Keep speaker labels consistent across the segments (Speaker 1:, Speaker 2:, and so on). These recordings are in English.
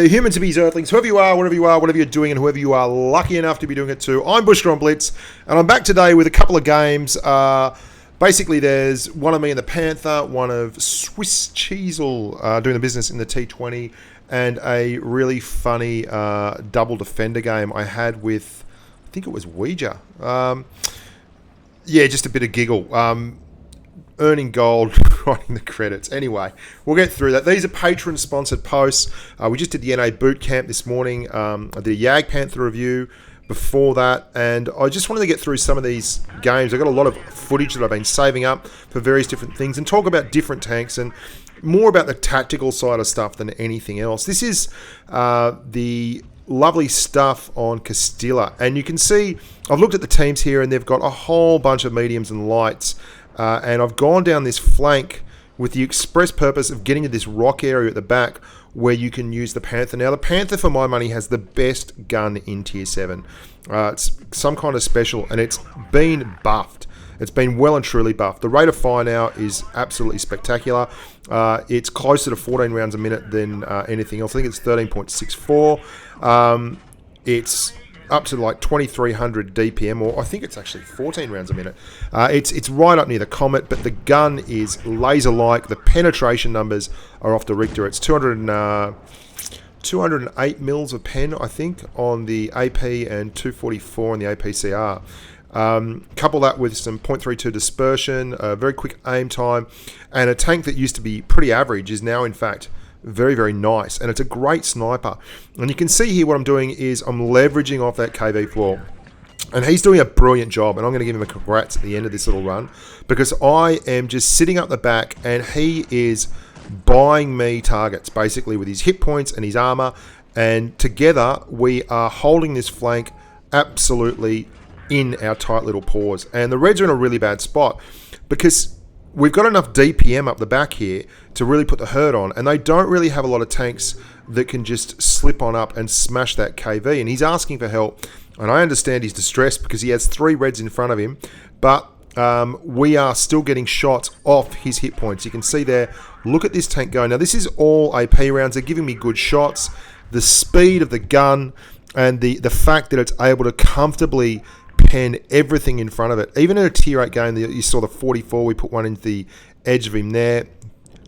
Speaker 1: there, humans, to be earthlings, whoever you are, whatever you're doing, and whoever you are lucky enough to be doing it too. I'm Bushka on Blitz, and I'm back today with a couple of games. Basically, there's one of me and the Panther, one of Swiss Cheesel doing the business in the T20, and a really funny double defender game I had with, I think it was Ouija. Yeah, just a bit of giggle. Earning gold, writing the credits. Anyway, we'll get through that. These are patron-sponsored posts. We just did the NA boot camp this morning. I did a YAG Panther review before that, and I just wanted to get through some of these games. I've got a lot of footage that I've been saving up for various different things and talk about different tanks and more about the tactical side of stuff than anything else. This is the lovely stuff on Castilla, and you can see I've looked at the teams here and they've got a whole bunch of mediums and lights. And I've gone down this flank with the express purpose of getting to this rock area at the back where you can use the Panther. Now, the Panther, for my money, has the best gun in Tier 7. It's some kind of special, and it's been buffed. It's been well and truly buffed. The rate of fire now is absolutely spectacular. It's closer to 14 rounds a minute than anything else. I think it's 13.64. It's up to like 2300 DPM, or I think it's actually 14 rounds a minute. It's right up near the Comet, but the gun is laser-like. The penetration numbers are off the Richter. It's 208 mils of pen, I think, on the AP and 244 on the APCR. Couple that with some 0.32 dispersion, a very quick aim time, and a tank that used to be pretty average is now, in fact, very, very nice, and it's a great sniper. And you can see here what I'm doing is I'm leveraging off that KV floor, and he's doing a brilliant job, and I'm going to give him a congrats at the end of this little run, because I am just sitting up the back and he is buying me targets basically with his hit points and his armor, and together we are holding this flank absolutely in our tight little paws. And the Reds are in a really bad spot because we've got enough DPM up the back here to really put the hurt on, and they don't really have a lot of tanks that can just slip on up and smash that KV, and he's asking for help, and I understand he's distressed because he has 3 Reds in front of him, but we are still getting shots off his hit points. You can see there, look at this tank go. Now this is all AP rounds. They're giving me good shots. The speed of the gun and the fact that it's able to comfortably pen everything in front of it. Even in a tier 8 game, you saw the 44, we put one into the edge of him there,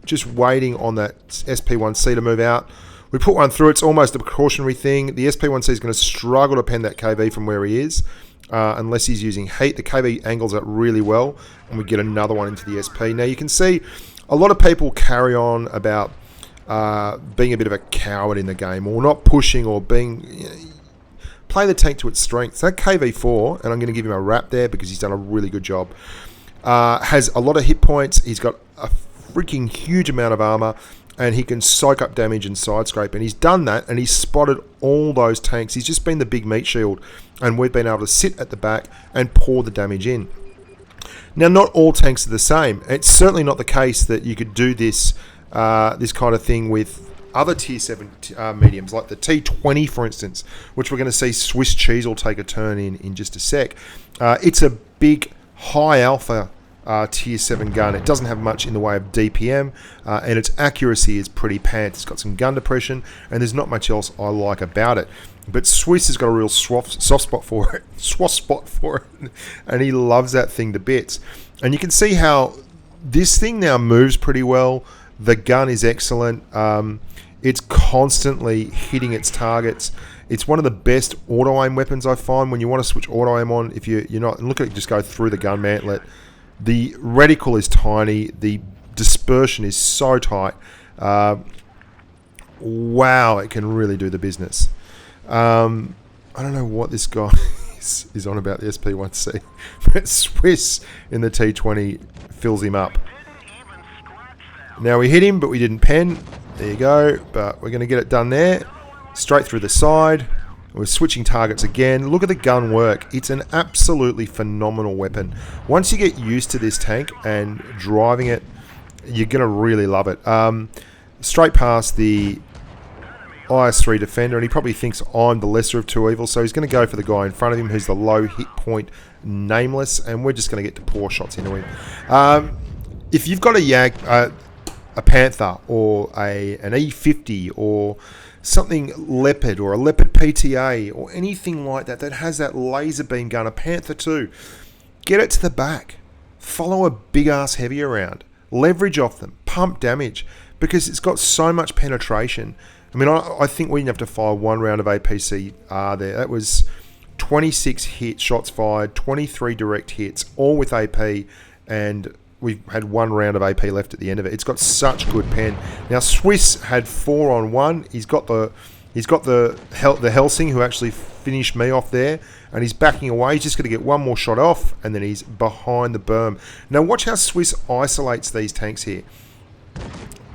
Speaker 1: just waiting on that SP1C to move out. We put one through. It's almost a precautionary thing. The SP1C is going to struggle to pen that KV from where he is, unless he's using heat. The KV angles out really well, and we get another one into the SP. Now you can see a lot of people carry on about being a bit of a coward in the game, or not pushing, or being... play the tank to its strengths. That KV4, and I'm going to give him a wrap there because he's done a really good job, has a lot of hit points. He's got a freaking huge amount of armor, and he can soak up damage and side scrape. And he's done that, and he's spotted all those tanks. He's just been the big meat shield, and we've been able to sit at the back and pour the damage in. Now, not all tanks are the same. It's certainly not the case that you could do this this kind of thing with other tier 7 mediums, like the T20, for instance, which we're going to see Swiss Cheesel take a turn in just a sec. It's a big, high alpha tier 7 gun. It doesn't have much in the way of DPM, and its accuracy is pretty pants. It's got some gun depression, and there's not much else I like about it. But Swiss has got a real soft spot for it, and he loves that thing to bits. And you can see how this thing now moves pretty well. The gun is excellent. It's constantly hitting its targets. It's one of the best auto-aim weapons I find when you want to switch auto-aim on. If you're not, and look at it just go through the gun mantlet. The reticle is tiny. The dispersion is so tight. Wow, it can really do the business. I don't know what this guy is on about the SP1C, but Swiss in the T20 fills him up. Now we hit him, but we didn't pen. There you go, but we're going to get it done there. Straight through the side. We're switching targets again. Look at the gun work. It's an absolutely phenomenal weapon. Once you get used to this tank and driving it, you're going to really love it. Straight past the IS-3 defender, and he probably thinks I'm the lesser of two evils, so he's going to go for the guy in front of him who's the low hit point nameless, and we're just going to get to pour shots into him. If you've got a YAG... a Panther or an E50 or something Leopard or a Leopard PTA or anything like that that has that laser beam gun, a Panther 2, get it to the back. Follow a big-ass heavy around. Leverage off them. Pump damage. Because it's got so much penetration. I mean, I think we didn't have to fire one round of APCR there. That was 26 shots fired, 23 direct hits, all with AP, and we had one round of AP left at the end of it. It's got such good pen. Now, Swiss had 4 on 1. He's got the Helsing, who actually finished me off there, and he's backing away. He's just going to get one more shot off, and then he's behind the berm. Now, watch how Swiss isolates these tanks here.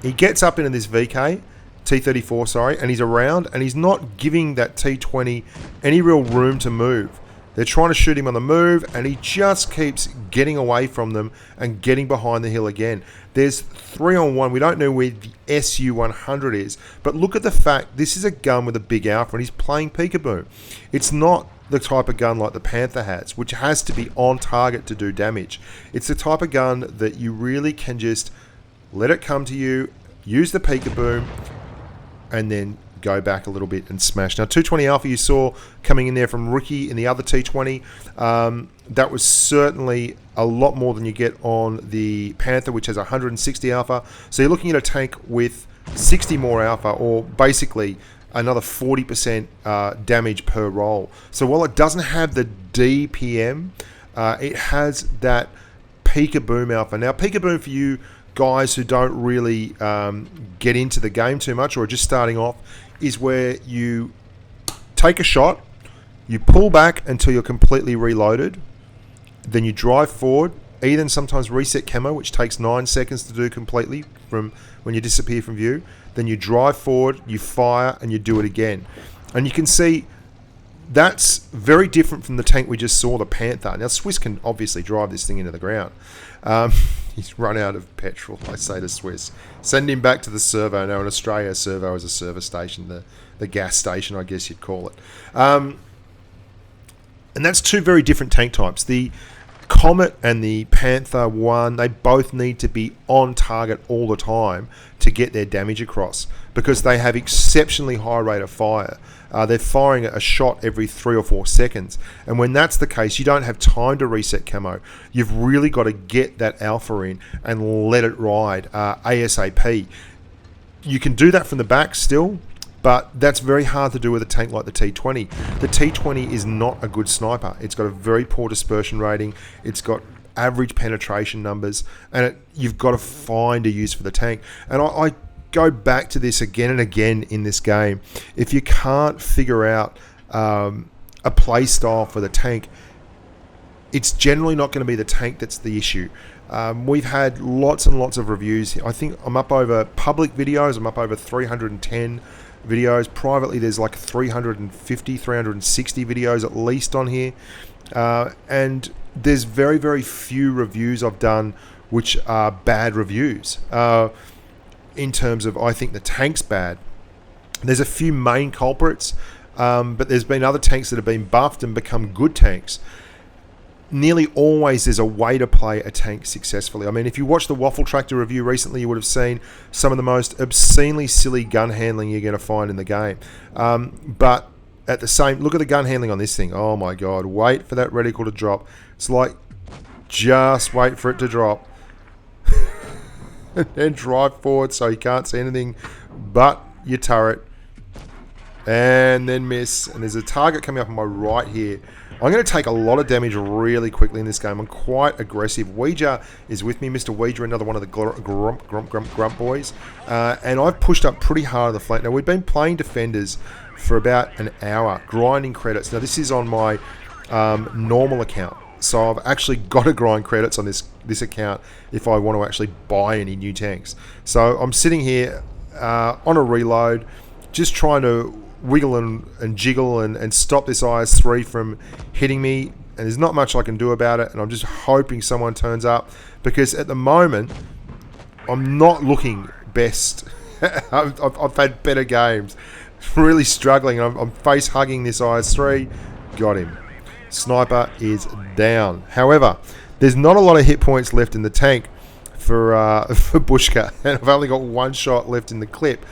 Speaker 1: He gets up into this VK, T-34, sorry, and he's around, and he's not giving that T-20 any real room to move. They're trying to shoot him on the move, and he just keeps getting away from them and getting behind the hill again. There's 3 on 1. We don't know where the SU-100 is, but look at the fact this is a gun with a big alpha, and he's playing peekaboo. It's not the type of gun like the Panther has, which has to be on target to do damage. It's the type of gun that you really can just let it come to you, use the peekaboo, and then go back a little bit and smash. Now, 220 Alpha you saw coming in there from Rookie in the other T20. That was certainly a lot more than you get on the Panther, which has 160 Alpha. So you're looking at a tank with 60 more Alpha, or basically another 40% damage per roll. So while it doesn't have the DPM, it has that peekaboo Alpha. Now, peekaboo for you guys who don't really get into the game too much or are just starting off is where you take a shot, you pull back until you're completely reloaded, then you drive forward, even sometimes reset camo, which takes 9 seconds to do completely from when you disappear from view. Then you drive forward, you fire, and you do it again. And you can see that's very different from the tank we just saw, the Panther. Now, Swiss can obviously drive this thing into the ground. He's run out of petrol, I say to Swiss. Send him back to the servo. Now, in Australia, a servo is a service station, the gas station, I guess you'd call it. And that's 2 very different tank types. The Comet and the Panther 1, they both need to be on target all the time to get their damage across because they have exceptionally high rate of fire. They're firing a shot every 3 or 4 seconds. And when that's the case, you don't have time to reset camo. You've really got to get that alpha in and let it ride ASAP. You can do that from the back still, but that's very hard to do with a tank like the T-20. The T-20 is not a good sniper. It's got a very poor dispersion rating. It's got average penetration numbers, and you've got to find a use for the tank. And I go back to this again and again in this game. If you can't figure out a play style for the tank, it's generally not going to be the tank that's the issue. We've had lots and lots of reviews. I think I'm up over public videos. I'm up over 310 videos. Privately, there's like 350, 360 videos at least on here. And there's very, very few reviews I've done which are bad reviews. In terms of, I think the tank's bad. There's a few main culprits, but there's been other tanks that have been buffed and become good tanks. Nearly always there's a way to play a tank successfully. I mean, if you watched the Waffle Tractor review recently, you would have seen some of the most obscenely silly gun handling you're going to find in the game. But at the same, look at the gun handling on this thing. Oh my God, wait for that reticle to drop. It's like, just wait for it to drop. And then drive forward so you can't see anything but your turret. And then miss. And there's a target coming up on my right here. I'm going to take a lot of damage really quickly in this game. I'm quite aggressive. Ouija is with me. Mr. Ouija, another one of the grump boys. And I've pushed up pretty hard on the flank. Now, we've been playing defenders for about an hour, grinding credits. Now, this is on my normal account. So I've actually got to grind credits on this account if I want to actually buy any new tanks. So I'm sitting here on a reload, just trying to wiggle and jiggle and stop this IS-3 from hitting me. And there's not much I can do about it. And I'm just hoping someone turns up, because at the moment, I'm not looking best. I've had better games. Really struggling. I'm face hugging this IS-3. Got him. Sniper is down. However, there's not a lot of hit points left in the tank for Bushka, and I've only got 1 shot left in the clip.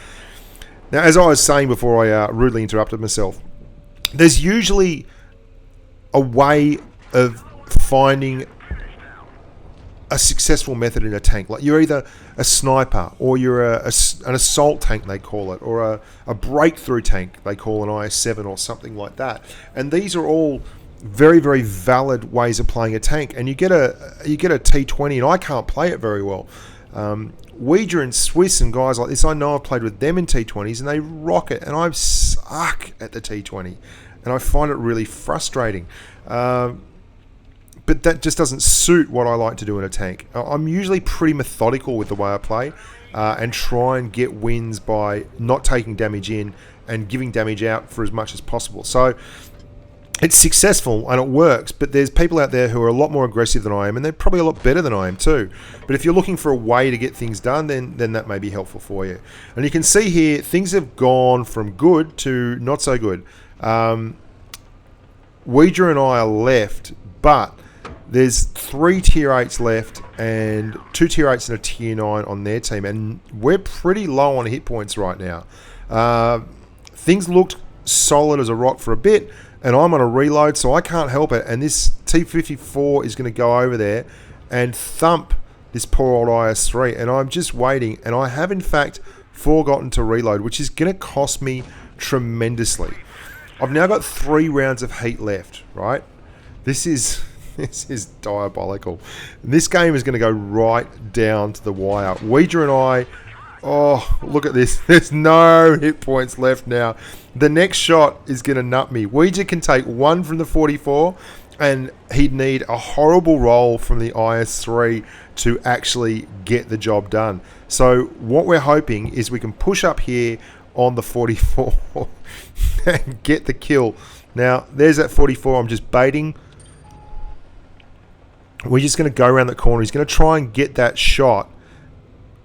Speaker 1: Now, as I was saying before I rudely interrupted myself, there's usually a way of finding a successful method in a tank. Like you're either a sniper or you're an assault tank, they call it, or a breakthrough tank, they call an IS-7 or something like that. And these are all very, very valid ways of playing a tank. And you get a T20, and I can't play it very well. Ouija and Swiss and guys like this, I know I've played with them in T20s, and they rock it, and I suck at the T20, and I find it really frustrating. But that just doesn't suit what I like to do in a tank. I'm usually pretty methodical with the way I play, and try and get wins by not taking damage in and giving damage out for as much as possible. So it's successful and it works, but there's people out there who are a lot more aggressive than I am, and they're probably a lot better than I am too. But if you're looking for a way to get things done, then that may be helpful for you. And you can see here, things have gone from good to not so good. Ouija and I are left, but there's 3 tier 8s left and 2 tier 8s and a tier 9 on their team, and we're pretty low on hit points right now. Things looked solid as a rock for a bit, and I'm on a reload, so I can't help it, and this T-54 is going to go over there and thump this poor old IS-3, and I'm just waiting, and I have in fact forgotten to reload, which is going to cost me tremendously. I've now got 3 rounds of heat left, right? This is diabolical. This game is going to go right down to the wire. Ouija and I, oh, look at this. There's no hit points left now. The next shot is going to nut me. Ouija can take 1 from the 44, and he'd need a horrible roll from the IS-3 to actually get the job done. So what we're hoping is we can push up here on the 44 and get the kill. Now, there's that 44. I'm just baiting. We're just going to go around the corner. He's going to try and get that shot.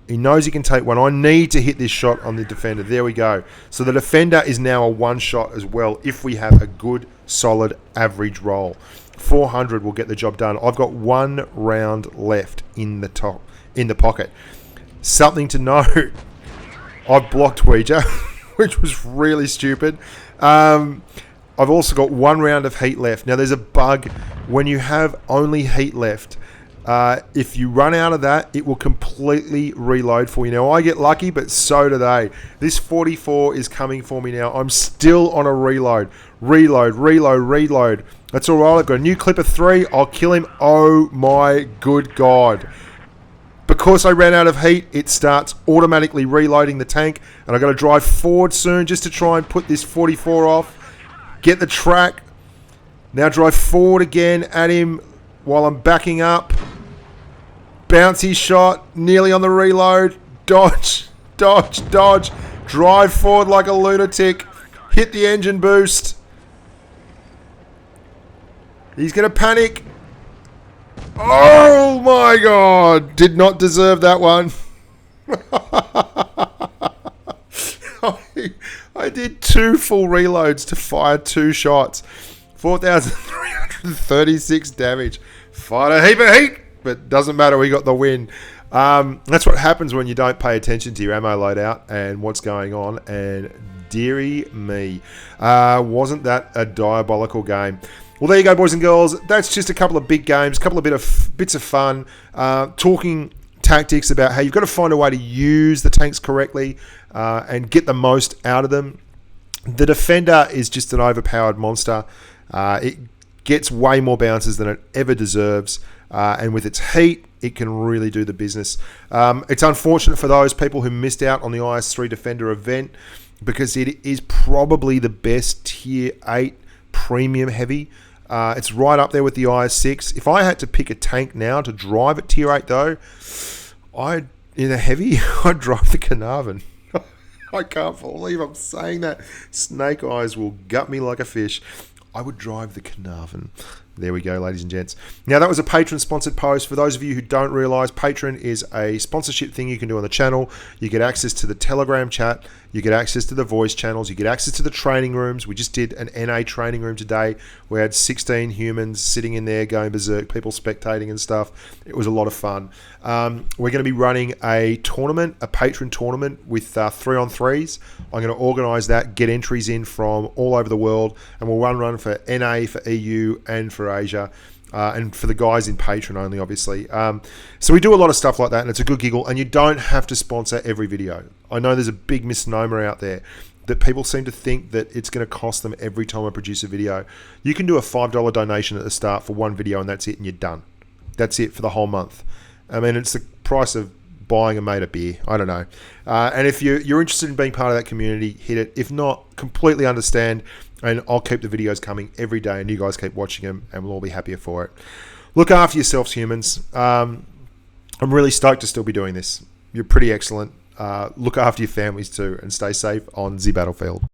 Speaker 1: He knows he can take one. I need to hit this shot on the defender. There we go. So the defender is now a 1 shot as well if we have a good, solid, average roll. 400 will get the job done. I've got 1 round left in the pocket. Something to note. I've blocked Ouija, which was really stupid. I've also got 1 round of heat left. Now, there's a bug when you have only heat left. If you run out of that, it will completely reload for you. Now, I get lucky, but so do they. This 44 is coming for me now. I'm still on a reload. Reload. That's all right. I've got a new clip of 3. I'll kill him. Oh, my good God. Because I ran out of heat, it starts automatically reloading the tank, and I've got to drive forward soon just to try and put this 44 off. Get the track. Now drive forward again at him while I'm backing up. Bouncy shot. Nearly on the reload. Dodge. Drive forward like a lunatic. Hit the engine boost. He's going to panic. Oh my God. Did not deserve that one. I did 2 full reloads to fire 2 shots. 4,336 damage. Fired a heap of heat, but doesn't matter. We got the win. That's what happens when you don't pay attention to your ammo loadout and what's going on. And dearie me, wasn't that a diabolical game? Well, there you go, boys and girls. That's just a couple of big games, a couple of bits of fun, talking tactics about how you've got to find a way to use the tanks correctly and get the most out of them. The defender is just an overpowered monster. It gets way more bounces than it ever deserves, and with its heat, it can really do the business. It's unfortunate for those people who missed out on the IS-3 Defender event, because it is probably the best Tier 8 premium heavy. It's right up there with the IS-6. If I had to pick a tank now to drive at Tier 8 though, in a heavy, I'd drive the Carnarvon. I can't believe I'm saying that. Snake Eyes will gut me like a fish. I would drive the Carnarvon. There we go, ladies and gents. Now, that was a Patreon-sponsored post. For those of you who don't realise, Patreon is a sponsorship thing you can do on the channel. You get access to the Telegram chat. You get access to the voice channels. You get access to the training rooms. We just did an NA training room today. We had 16 humans sitting in there going berserk, people spectating and stuff. It was a lot of fun. We're going to be running a tournament, a Patreon tournament with 3-on-3s. I'm going to organise that, get entries in from all over the world, and we'll run for NA, for EU, and for Asia. And for the guys in Patreon only, obviously. So we do a lot of stuff like that, and it's a good giggle, and you don't have to sponsor every video. I know there's a big misnomer out there that people seem to think that it's going to cost them every time I produce a video. You can do a $5 donation at the start for one video, and that's it, and you're done. That's it for the whole month. I mean, it's the price of buying a mate a beer. I don't know. And if you're interested in being part of that community, hit it. If not, completely understand. And I'll keep the videos coming every day, and you guys keep watching them, and we'll all be happier for it. Look after yourselves, humans. I'm really stoked to still be doing this. You're pretty excellent. Look after your families too, and stay safe on the battlefield.